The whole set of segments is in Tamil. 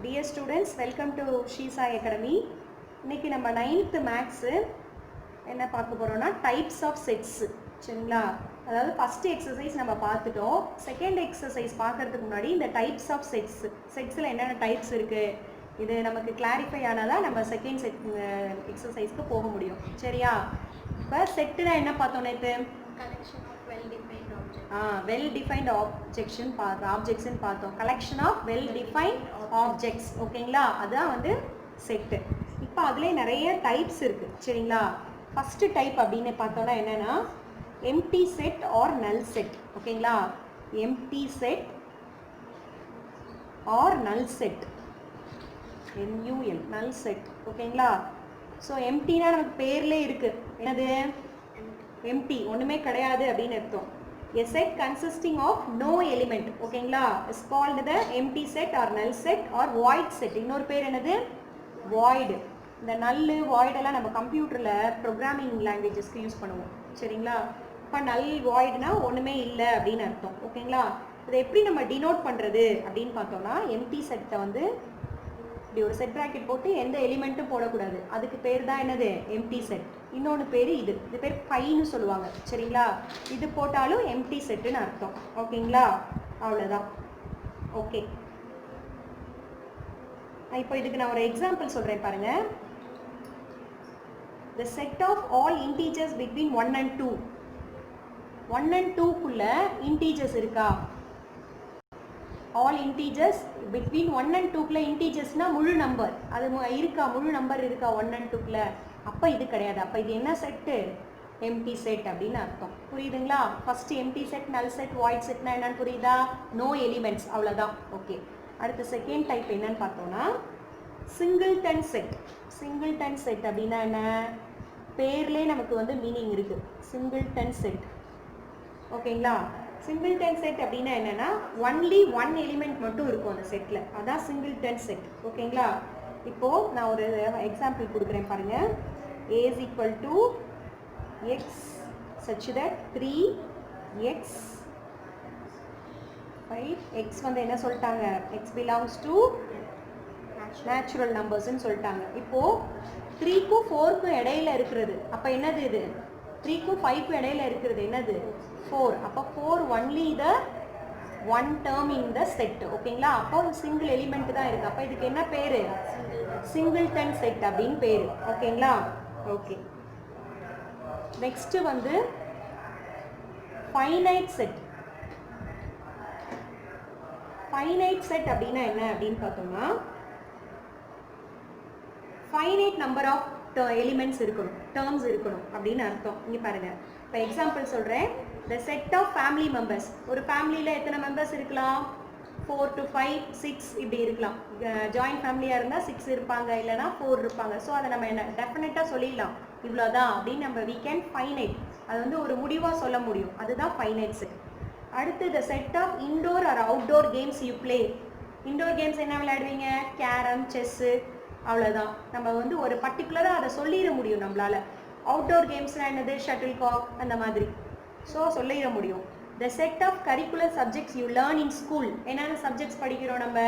Dear students, welcome to Shri Sai Academy. இன்னைக்கு நம்ம 9th மேக்ஸ் என்ன பார்க்க போறோம்னா டைப்ஸ் ஆஃப் செட்ஸ். சரிங்களா? அதாவது ஃபர்ஸ்ட் எக்ஸசைஸ் நம்ம பார்த்துட்டோம். செகண்ட் எக்ஸசைஸ் பார்க்கறதுக்கு முன்னாடி இந்த டைப்ஸ் ஆஃப் செட்ஸ்ல என்னென்ன டைப்ஸ் இருக்கு இது நமக்கு கிளாரிஃபை ஆனதா நம்ம செகண்ட் செட் எக்ஸசைஸ்க்கு போக முடியும். சரியா? இப்போ செட்னா என்ன பார்த்தோம் நேத்து? collection of well defined objects. well defined objects பார்த்தோம். collection of well defined objects. ஓகேங்களா? அதான் வந்து செட். இப்போ அதுல நிறைய டைப்ஸ் இருக்கு. சரிங்களா? ஃபர்ஸ்ட் டைப் அப்படின்னு பார்த்தோம்னா என்னன்னா empty set or null set. ஓகேங்களா? empty set or null set. NUL null set. ஓகேங்களா? ஸோ எம்டினா நமக்கு பேர்லே இருக்கு. என்னது? empty ஒண்ணுமே கிடையாது அப்படின்னு அர்த்தம். a set consisting of no element ஓகேங்களா is called the empty set or null set or void set. இன்னொரு பேர் என்னது? void. இந்த null void எல்லாம் நம்ம கம்ப்யூட்டர்ல ப்ரோக்ராமிங் லாங்குவேஜஸ்க்கு யூஸ் பண்ணுவோம். சரிங்களா? இப்போ null voidனா ஒண்ணுமே இல்லை அப்படின்னு அர்த்தம். ஓகேங்களா? இதை எப்படி நம்ம டினோட் பண்றது அப்படின்னு பார்த்தோம்னா empty செட்டை வந்து இப்படி ஒரு செட் பிராக்கெட் போட்டு எந்த எலிமெண்ட்டும் போடக்கூடாது. அதுக்கு பேர் தான் என்னது? Empty set. இன்னொன்று பேர் இது பேர் பைன்னு சொல்லுவாங்க. சரிங்களா? இது போட்டாலும் எம்டி செட்டுன்னு அர்த்தம். ஓகேங்களா? அவ்வளோதான். ஓகே, இப்போ இதுக்கு நான் ஒரு எக்ஸாம்பிள் சொல்கிறேன் பாருங்க. the set of all integers between 1 and 2. 1 and 2க்குள்ள integers இருக்கா? all integers between 1 and 2க்குள்ள integersனா முழு நம்பர் அது இருக்கா? முழு நம்பர் இருக்கா 1 and 2க்குள்ள? அப்போ இது கிடையாது. அப்போ இது என்ன செட்டு? எம்டி செட் அப்படின்னு அர்த்தம். புரியுதுங்களா? First empty set, null set, void செட்னா என்னன்னு புரியுதா? நோ எலிமெண்ட்ஸ், அவ்வளோதான். ஓகே, அடுத்து செகண்ட் டைப் என்னன்னு பார்த்தோம்னா சிங்கிள்டன் செட். சிங்கிள்டன் செட் அப்படின்னா என்ன? பேர்லேயே நமக்கு வந்து மீனிங் இருக்கு. Singleton set. ஓகேங்களா? சிங்கிள்டன் செட் அப்படின்னா என்னன்னா ஒன்லி ஒன் எலிமெண்ட் மட்டும் இருக்கும் அந்த செட்ல. அதான் சிங்கிள்டன் செட். ஓகேங்களா? இப்போ நான் ஒரு எக்ஸாம்பிள் கொடுக்குறேன் பாருங்க. a is equal to x such that 3x 5x வந்து என்ன சொல்லிட்டாங்க? x belongs to natural numbers ன்னு சொல்லிட்டாங்க. இப்போ 3க்கும் 4க்கும் இடையில இருக்கிறது அப்ப என்னது? இது 3க்கும் 5க்கும் இடையில இருக்கிறது என்னது? 4. அப்போ 4 only the one term in the set. ஓகேங்களா? அப்போ சிங்கிள் எலிமெண்ட் தான் இருக்கு. அப்போ இதுக்கு என்ன பேரு? சிங்கிள்டன் செட் அப்படின்னு பேரு. ஓகேங்களா? ஓகே, நெக்ஸ்ட் வந்து ஃபைனைட் செட். ஃபைனைட் செட் அப்படின்னா என்ன அப்படின்னு பார்த்தோம்னா ஃபைனைட் நம்பர் ஆஃப் எலிமெண்ட்ஸ் இருக்கணும், டேர்ம்ஸ் இருக்கணும் அப்படின்னு அர்த்தம். இங்க பாருங்க, இப்போ எக்ஸாம்பிள் சொல்றேன். the set of family members. ஒரு ஃபேமிலியில எத்தனை மெம்பர்ஸ் இருக்கலாம்? 4 to 5 6 இப்படி இருக்கலாம். ஜாயிண்ட் ஃபேமிலியா இருந்தா 6 இருப்பாங்க, இல்லைனா 4 இருப்பாங்க. ஸோ அதை நம்ம என்ன டெஃபினட்டா சொல்லிடலாம், இவ்வளோதான் அப்படின்னு நம்ம we can finite. அது வந்து ஒரு முடிவா சொல்ல முடியும். அதுதான் ஃபைனைட் செட். அடுத்து the set of indoor or outdoor games you play. Indoor games என்ன விளையாடுவீங்க? கேரம், செஸ்ஸு, அவ்வளோதான். நம்ம வந்து ஒரு பர்டிகுலராக அதை சொல்லிட முடியும் நம்மளால. அவுட்டோர் கேம்ஸ்னால் என்னது? ஷட்டில் காக், அந்த மாதிரி. ஸோ சொல்லிட முடியும். the set of curricular subjects you learn in school. என்னென்ன சப்ஜெக்ட்ஸ் படிக்கிறோம் நம்ம?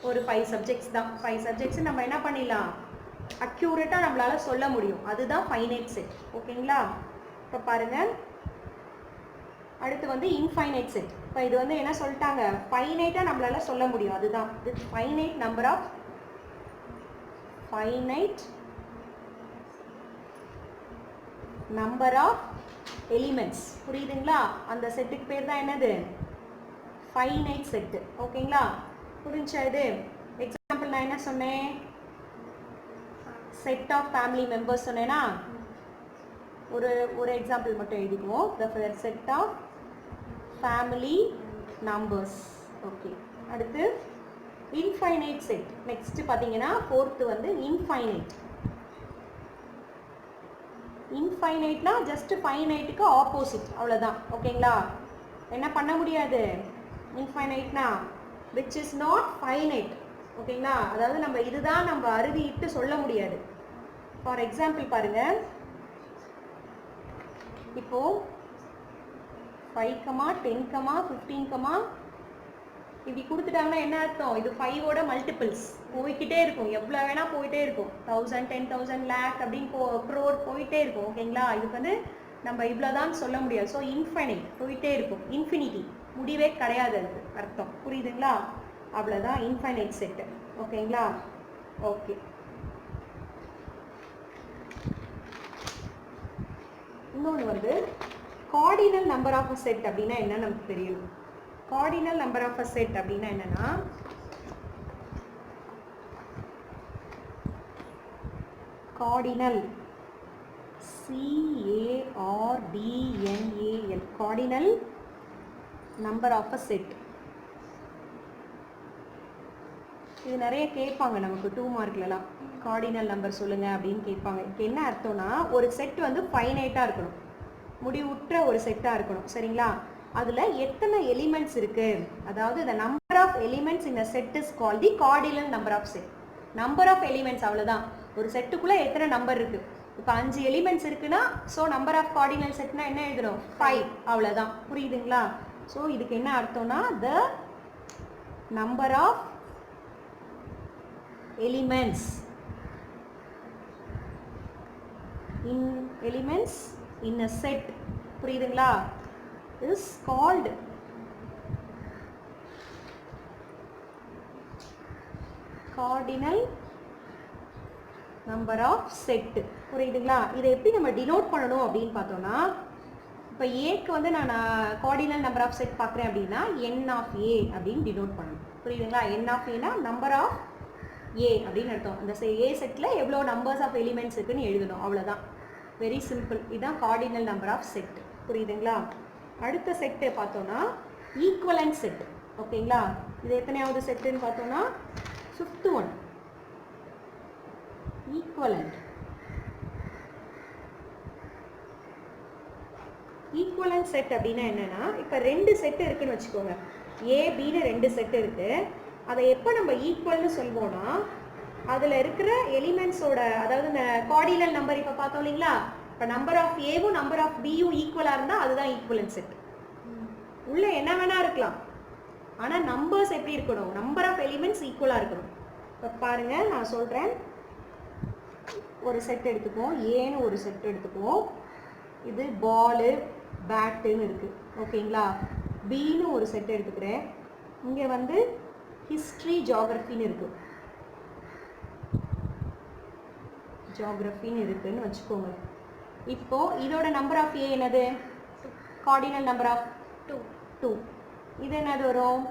ஒரு 5 சப்ஜெக்ட்ஸ் தான். 5 சப்ஜெக்ட்ஸ் நம்ம என்ன பண்ணிடலாம்? அக்யூரேட்டாக நம்மளால சொல்ல முடியும். அதுதான் ஃபைனைட் செட். ஓகேங்களா? இப்போ பாருங்க, அடுத்து வந்து இன்ஃபைனைட் செட். இப்போ இது வந்து என்ன சொல்லிட்டாங்க? ஃபைனைட்டாக நம்மளால சொல்ல முடியும். அதுதான் finite number of finite number of elements. புரியுதுங்களா? அந்த செட்டுக்கு பேர் தான் என்னது? Finite set. ஓகேங்களா? புரிஞ்சா இது? எக்ஸாம்பிள் நான் என்ன சொன்னேன்? செட் ஆஃப் ஃபேமிலி மெம்பர்ஸ் சொன்னேன்னா ஒரு எக்ஸாம்பிள் மட்டும் எழுதிக்குவோம். the set of family numbers. Okay, அடுத்து இன்ஃபைனைட் செட். நெக்ஸ்ட் பார்த்தீங்கன்னா ஃபோர்த்து வந்து இன்ஃபைனைட். இன்ஃபைனைட்னா ஜஸ்ட் ஃபைனைட்டுக்கு ஆப்போசிட், அவ்வளோதான். ஓகேங்களா? என்ன பண்ண முடியாது? இன்ஃபைனைட்னா விச் இஸ் நாட் ஃபைனைட். ஓகேங்களா? அதாவது நம்ம இதுதான் நம்ம அறுதிட்டு சொல்ல முடியாது. ஃபார் எக்ஸாம்பிள் பாருங்க, இப்போ 5, 10, 15, இப்படி கொடுத்துட்டாங்கன்னா என்ன அர்த்தம், இது 5ஓட மல்டிபிள்ஸ் போய்கிட்டே இருக்கும், எவ்வளோ வேணால் போயிட்டே இருக்கும், 1000 10,000 லேக் அப்படின்னு க்ரோர் போயிட்டே இருக்கும். ஓகேங்களா, இதுக்கு வந்து நம்ம இவ்வளோதான் சொல்ல முடியாது. ஸோ இன்ஃபைனைட் போயிட்டே இருக்கும், இன்ஃபினிட்டி முடிவே கிடையாது அதுக்கு அர்த்தம். புரியுதுங்களா, அவ்வளோதான் இன்ஃபைனைட் செட்டு. ஓகேங்களா, ஓகே. இன்னொன்று வந்து cardinal number of a set அப்படின்னா என்ன நமக்கு தெரியணும். Cardinal number of a set அப்படின்னா என்னன்னா, cardinal CARDNAL cardinal number of a set. இது நிறைய கேட்பாங்க நமக்கு 2 மார்க்லலாம், கார்டினல் நம்பர் சொல்லுங்க அப்படின்னு கேட்பாங்க. இதுக்கு என்ன அர்த்தம்னா, ஒரு செட் வந்து ஃபைனைட்டாக இருக்கணும், முடிவுற்ற ஒரு செட்டாக இருக்கணும். சரிங்களா, அதில் எத்தனை எலிமெண்ட்ஸ் இருக்குது, அதாவது the number of elements in a set is called the cardinal number of set. Number of elements அவ்வளோதான். ஒரு செட்டுக்குள்ளே எத்தனை நம்பர் இருக்குது, இப்போ 5 எலிமெண்ட்ஸ் இருக்குன்னா ஸோ நம்பர் ஆஃப் கார்டினல் செட்னா என்ன எழுதணும், 5, அவ்வளோதான். புரியுதுங்களா, ஸோ இதுக்கு என்ன அர்த்தம்னா, the number of elements in a set, புரியுதுங்களா, is called cardinal number of set. புரியுதுங்களா, இதை எப்படி நம்ம டினோட் பண்ணணும் அப்படின்னு பார்த்தோம்னா, இப்போ ஏக்கு வந்து நான் கார்டினல் நம்பர் ஆஃப் செட் பார்க்குறேன் அப்படின்னா n ஆஃப் ஏ அப்படின்னு டினோட் பண்ணணும். புரியுதுங்களா, n ஆஃப் ஏனா நம்பர் ஆஃப் ஏ அப்படின்னு அர்த்தம். அந்த ஏ செட்டில் எவ்வளோ நம்பர்ஸ் ஆஃப் எலிமெண்ட்ஸ் இருக்குன்னு எழுதணும், அவ்வளோதான். Very simple. இதுதான் கார்டினல் நம்பர் ஆஃப் செட். புரியுதுங்களா, அடுத்த செட்டு பார்த்தோன்னா ஈக்குவலன்ட் செட். ஓகேங்களா, இது எத்தனையாவது செட்டுன்னு பார்த்தோன்னா 5th one, equivalent. Equivalent set அப்படின்னா என்னன்னா, இப்போ 2 செட்டு இருக்குன்னு வச்சுக்கோங்க, ஏபின்னு 2 செட்டு இருக்கு. அதை எப்போ நம்ம ஈக்குவல்னு சொல்வோம்னா, அதில் இருக்கிற எலிமெண்ட்ஸோட, அதாவது இந்த கார்டினல் நம்பர் இப்போ பார்த்தோம் இல்லைங்களா, இப்போ நம்பர் ஆஃப் ஏவும் நம்பர் ஆஃப் பியும் ஈக்குவலாக இருந்தால் அதுதான் ஈக்குவலன்ட் செட். உள்ள என்ன வேணா இருக்கலாம், ஆனால் நம்பர்ஸ் எப்படி இருக்கணும், நம்பர் ஆஃப் எலிமெண்ட்ஸ் ஈக்குவலாக இருக்கணும். இப்போ பாருங்க, நான் சொல்கிறேன், ஒரு செட் எடுத்துக்குவோம், ஏன்னு ஒரு செட் எடுத்துக்குவோம். இது பாலு பேட்டுன்னு இருக்குது. ஓகேங்களா, பின்னு ஒரு செட் எடுத்துக்கிறேன். இங்கே வந்து ஹிஸ்ட்ரி ஜியாகிரஃபின்னு இருக்குது, ஜியாகிரஃபின்னு இருக்குன்னு வச்சுக்கோங்க. இப்போ இதோட நம்பர் ஆஃப் ஏ என்னது, கார்டினல் நம்பர் ஆஃப் 2. இது என்னது வரும்,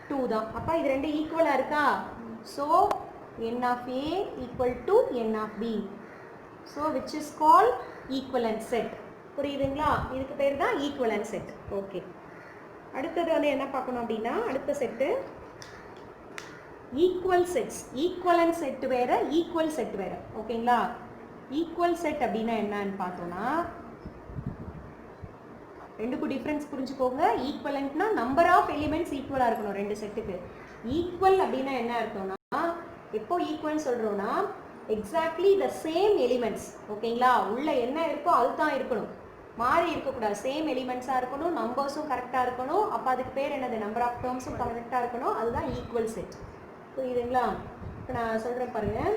2 தான். அப்போ இது 2 ஈக்குவலாக இருக்கா, so n of A equal to n of B, so which is called equivalent set. புரியுதுங்களா, இதுக்கு பேர் தான் ஈக்குவலன்ட் செட். ஓகே, அடுத்தது வந்து என்ன பார்க்கணும் அப்படின்னா, அடுத்த set equal sets. Equivalent set வேற, ஈக்குவல் செட் வேற. ஓகேங்களா, ஈக்குவல் செட் அப்படின்னா என்னன்னு பார்த்தோம்னா, ரெண்டுக்கும் டிஃப்ரென்ஸ் புரிஞ்சுக்கோங்க. ஈக்குவலன்ட்னா நம்பர் ஆஃப் எலிமெண்ட்ஸ் ஈக்குவலாக இருக்கணும் 2 செட்டுக்கு. ஈக்குவல் அப்படின்னா என்ன அர்த்தம்னா, எப்போ ஈக்குவல் சொல்கிறோன்னா, எக்ஸாக்ட்லி த சேம் எலிமெண்ட்ஸ். ஓகேங்களா, உள்ள என்ன இருக்கோ அதுதான் இருக்கணும், மாறி இருக்கக்கூடாது. சேம் எலிமெண்ட்ஸாக இருக்கணும், நம்பர்ஸும் கரெக்டாக இருக்கணும். அப்போ அதுக்கு பேர் என்னது, நம்பர் ஆஃப் டேர்ம்ஸும் கரெக்டாக இருக்கணும். அதுதான் ஈக்குவல் செட். புரியுதுங்களா, இப்போ நான் சொல்கிறேன் பாருங்கள்.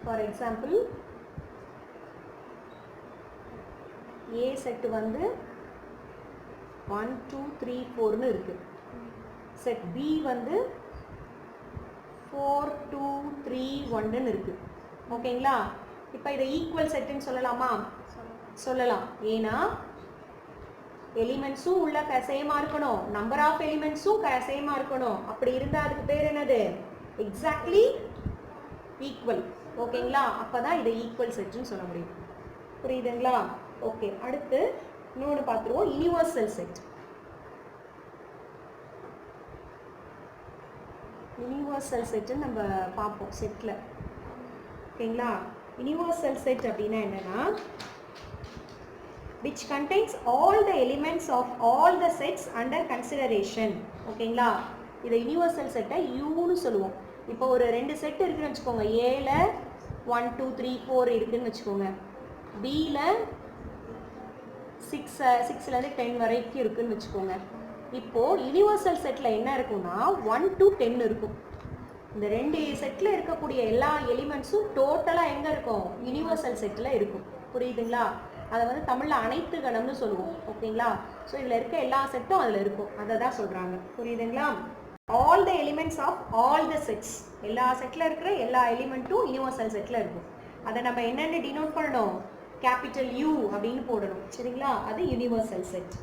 ஃபார் எக்ஸாம்பிள், ஏ செட்டு வந்து 1 2 3 4ன்னு இருக்குது. செட் பி வந்து 4 2 3 1ன்னு இருக்குது. ஓகேங்களா, இப்போ இதை ஈக்குவல் செட்டுன்னு சொல்லலாமா, சொல்லலாம். ஏன்னா எலிமெண்ட்ஸும் உள்ள சேமாக இருக்கணும், நம்பர் ஆஃப் எலிமெண்ட்ஸும் சேமாக இருக்கணும். அப்படி இருந்தால் அதுக்கு பேர் என்னது, எக்ஸாக்ட்லி ஈக்குவல். ஓகேங்களா, அப்போ தான் இதை ஈக்குவல் செட்டுன்னு சொல்ல முடியும். புரியுதுங்களா, ஓகே. அடுத்து இன்னொன்று பார்த்துருவோம், யூனிவர்சல் செட். யூனிவர்சல் செட்டுன்னு நம்ம பார்ப்போம் செட்டில். ஓகேங்களா, யூனிவர்சல் செட் அப்படின்னா என்னென்னா, which contains all the elements of all the sets under consideration. ஓகேங்களா, இதை யூனிவர்சல் செட்டை யூன்னு சொல்லுவோம். இப்போ ஒரு 2 செட் இருக்குன்னு வச்சுக்கோங்க. ஏல 1 2 3 4 இருக்குன்னு வச்சுக்கோங்க. பியில் 6லேருந்து 10 வரைக்கும் இருக்குன்னு வச்சுக்கோங்க. இப்போது யூனிவர்சல் செட்டில் என்ன இருக்கும்னா 1 to 10 இருக்கும். இந்த ரெண்டு செட்டில் இருக்கக்கூடிய எல்லா எலிமெண்ட்ஸும் டோட்டலாக எங்கே இருக்கும்? யூனிவர்சல் செட்டில் இருக்கும். புரியுதுங்களா? அதை வந்து தமிழில் அனைத்து கணம்னு சொல்லுவோம். ஓகேங்களா? ஸோ இதில் இருக்க எல்லா செட்டும் அதில் இருக்கும். அதை தான் சொல்கிறாங்க. புரியுதுங்களா? All the elements of all the sets, எல்லா செட்டில் இருக்கிற எல்லா எலிமெண்ட்டும் யூனிவர்சல் செட்டில் இருக்கும். அதை நம்ம என்னென்னு டினோட் பண்ணணும்? கேபிட்டல் யூ அப்படின்னு போடணும். சரிங்களா? அது யூனிவர்சல் செட்.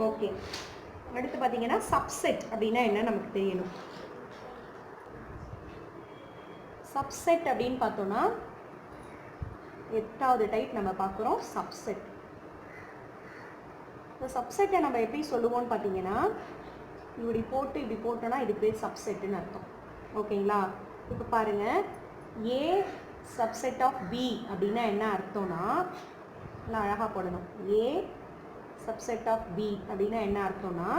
ஓகே, அடுத்து பார்த்தீங்கன்னா சப்செட் அப்படின்னா என்ன நமக்கு தெரியணும். சப்செட் அப்படின்னு பார்த்தோன்னா 8வது டைப் நம்ம பார்க்குறோம், சப்செட். இந்த சப்செட்டை நம்ம எப்படி சொல்லுவோம்னு பார்த்தீங்கன்னா, இப்படி போட்டோன்னா இது பேர் சப்செட்டுன்னு அர்த்தம். ஓகேங்களா? இப்போ பாருங்கள், ஏ சப்செட் ஆஃப் பி அப்படின்னா என்ன அர்த்தம்னா, நல்லா அழகாக போடணும். ஏ சப்செட் ஆஃப் பி அப்படின்னா என்ன அர்த்தம்னா,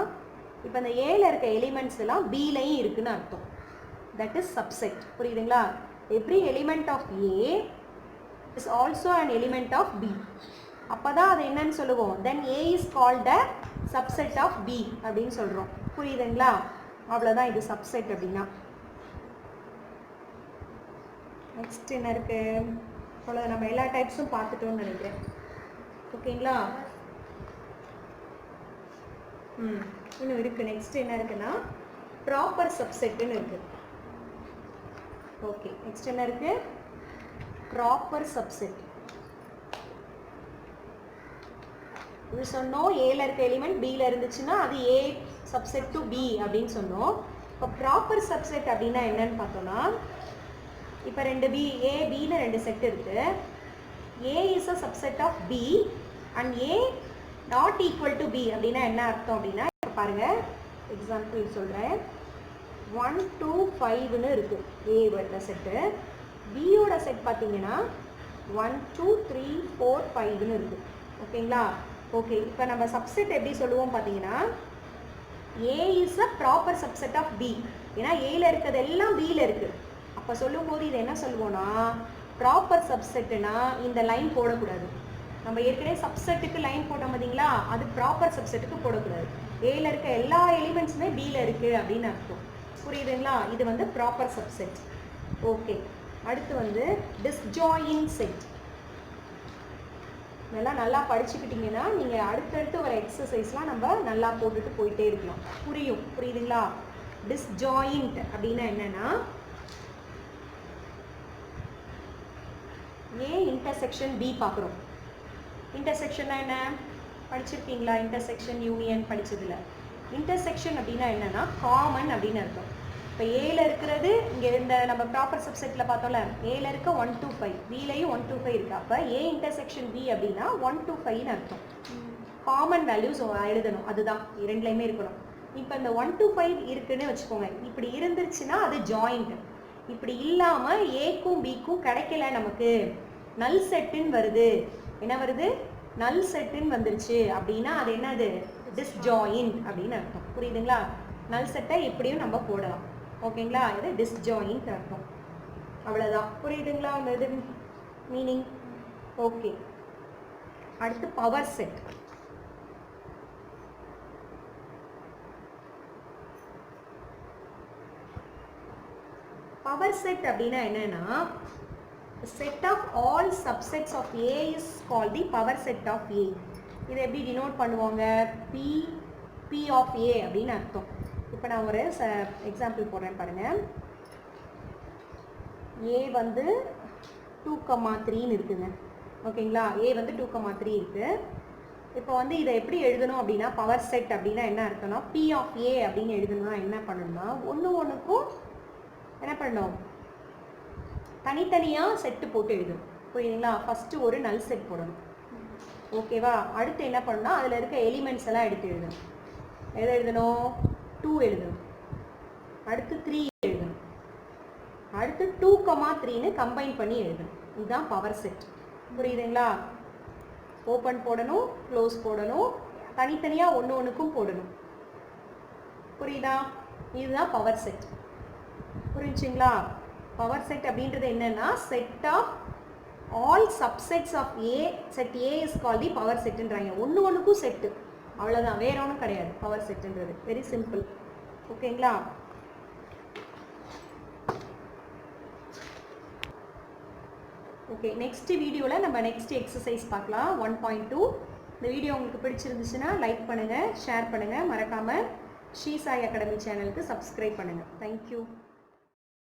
இப்போ இந்த ஏல இருக்க எலிமெண்ட்ஸ் எல்லாம் பிலையும் இருக்குன்னு அர்த்தம். That is subset. புரியுதுங்களா? Every element of A is also an element of B. அப்போ தான் அது என்னன்னு சொல்லுவோம்? Then A is called a subset of B அப்படின்னு சொல்கிறோம். புரியுதுங்களா? அவ்வளோதான் இது சப்செட் அப்படின்னா. நெக்ஸ்ட் என்ன இருக்குது? அவ்வளோ நம்ம எல்லா டைப்ஸும் பார்த்துட்டோம்னு நினைக்கிறேன். ஓகேங்களா? இன்னும் இருக்குது. நெக்ஸ்ட் என்ன இருக்குன்னா ப்ராப்பர் சப்செட்டுன்னு இருக்குது. ஓகே, நெக்ஸ்ட் என்ன இருக்குது? Proper subset. இது சொன்னோம், ஏல இருக்க எலிமெண்ட் பியில் இருந்துச்சுன்னா அது ஏ சப்செட் டு பி அப்படின்னு சொன்னோம். இப்போ ப்ராப்பர் சப்செட் அப்படின்னா என்னன்னு பார்த்தோன்னா, இப்போ ரெண்டு பி, ஏ பின்னு ரெண்டு செட் இருக்குது. A is a subset of B and A not equal to B அப்படின்னா என்ன அர்த்தம் அப்படின்னா, பாருங்கள் எக்ஸாம்பிள் சொல்கிறேன். 1 2 5ன்னு இருக்குது ஏவோட செட்டு. பியோட செட் பார்த்தீங்கன்னா 1 2 3 4 5ன்னு இருக்குது. ஓகேங்களா? ஓகே, இப்போ நம்ம சப்செட் எப்படி சொல்லுவோம் பார்த்தீங்கன்னா, A is a proper subset of B. ஏன்னா ஏல இருக்கிறது எல்லாம் பியில் இருக்குது. அப்போ சொல்லும்போது இது என்ன சொல்லுவோம்னா, ப்ராப்பர் சப்செட்டுனா இந்த லைன் போடக்கூடாது. நம்ம ஏற்கனவே சப்செட்டுக்கு லைன் போட்டோம் பார்த்தீங்களா, அது ப்ராப்பர் சப்செட்டுக்கு போடக்கூடாது. ஏல இருக்க எல்லா எலிமெண்ட்ஸுமே பியில் இருக்குது அப்படின்னு அர்த்தம். புரியுதுங்களா? இது வந்து ப்ராப்பர் சப்செட். ஓகே, அடுத்து வந்து டிஸ்ஜாயின்ட் செட். இதெல்லாம் நல்லா படிச்சுக்கிட்டிங்கன்னா நீங்கள் அடுத்தடுத்து வர எக்ஸசைஸ்லாம் நம்ம நல்லா போட்டுட்டு போயிட்டே இருக்கலாம். புரியுதுங்களா? டிஸ்ஜாயின்ட் அப்படின்னா என்னன்னா, ஏ இன்டர்செக்ஷன் பி பார்க்குறோம். இன்டர்செக்ஷன்னா என்ன படிச்சிருக்கீங்களா? Intersection union படிச்சதில்ல. இன்டர்செக்ஷன் அப்படின்னா என்னன்னா காமன் அப்படின்னு அர்த்தம். இப்போ ஏல இருக்கிறது இங்கே இந்த நம்ம ப்ராப்பர் சப்செட்டில் பார்த்தோம்ல, ஏல இருக்க 1 to 5, பிலையும் 1 to 5 இருக்கு. அப்போ ஏ இன்டர்செக்ஷன் பி அப்படின்னா 1 to 5ன்னு அர்த்தம். காமன் வேல்யூஸ் எழுதணும், அதுதான் இரண்டுலையுமே இருக்கணும். இப்போ இந்த 1 to 5 இருக்குன்னு வச்சுக்கோங்க. இப்படி இருந்துருச்சுன்னா அது ஜாயிண்ட். இப்படி இல்லாமல் ஏக்கும் பிக்கும் கிடைக்கல, நமக்கு நல் செட்டுன்னு வருது. என்ன வருது? நல் செட்டுன்னு வந்துருச்சு அப்படின்னா அது என்னது? டிஸ்ஜாயின்ட் அப்படின்னு அர்த்தம். புரியுதுங்களா? நல் செட்டை எப்படியும் நம்ம போடலாம். ஓகேங்களா? இது டிஸ்ஜாயின்ட் அர்த்தம். அவ்வளோதான். புரியுதுங்களா? அந்த இது மீனிங். ஓகே, அடுத்து பவர் செட். பவர் செட் அப்படின்னா என்னன்னா, set of all subsets of A is called the power set of A. இதை எப்படி டினோட் பண்ணுவாங்க? பி ஆஃப் ஏ அப்படின்னு அர்த்தம். இப்போ நான் ஒரு எக்ஸாம்பிள் போடுறேன் பாருங்கள். ஏ வந்து 2,3ன்னு இருக்குங்க. ஓகேங்களா? ஏ வந்து 2,3 இருக்குது. இப்போ வந்து இதை எப்படி எழுதணும் அப்படின்னா, பவர் செட் அப்படின்னா என்ன அர்த்தம்னா, பி ஆஃப் ஏ அப்படின்னு எழுதணும்னா என்ன பண்ணணும்னா, ஒன்றுக்கும் என்ன பண்ணணும்? தனித்தனியாக செட்டு போட்டு எழுதணும். புரியுதுங்களா? ஃபஸ்ட்டு ஒரு நல் செட் போடணும். ஓகேவா? அடுத்து என்ன பண்ணணும்னா, அதில் இருக்க எலிமெண்ட்ஸ் எல்லாம் எடுத்து எழுதணும். எதை எழுதணும்? 2 எழுதணும். அடுத்து 3 எழுதணும். அடுத்து 2,3ன்னு கம்பைன் பண்ணி எழுதணும். இதுதான் பவர் செட். புரியுதுங்களா? ஓப்பன் போடணும், க்ளோஸ் போடணும், தனித்தனியாக ஒன்றுக்கும் போடணும். புரியுதா? இதுதான் பவர் செட். புரிஞ்சுங்களா? பவர் செட் அப்படின்றது என்னன்னா, set of all subsets of A, set A is called the power செட்டுன்றாங்க. ஒன்றுக்கும் செட்டு. அவ்வளோதான், வேற ஒன்றும் கிடையாது பவர் செட்டுன்றது. Very simple. ஓகேங்களா? ஓகே, நெக்ஸ்ட் வீடியோவில் நம்ம நெக்ஸ்ட் எக்ஸசைஸ் பார்க்கலாம் 1.2. இந்த வீடியோ உங்களுக்கு பிடிச்சிருந்துச்சுன்னா லைக் பண்ணுங்கள், ஷேர் பண்ணுங்கள், மறக்காமல் ஸ்ரீ சாய் அகாடமி சேனலுக்கு சப்ஸ்கிரைப் பண்ணுங்கள். தேங்க்யூ.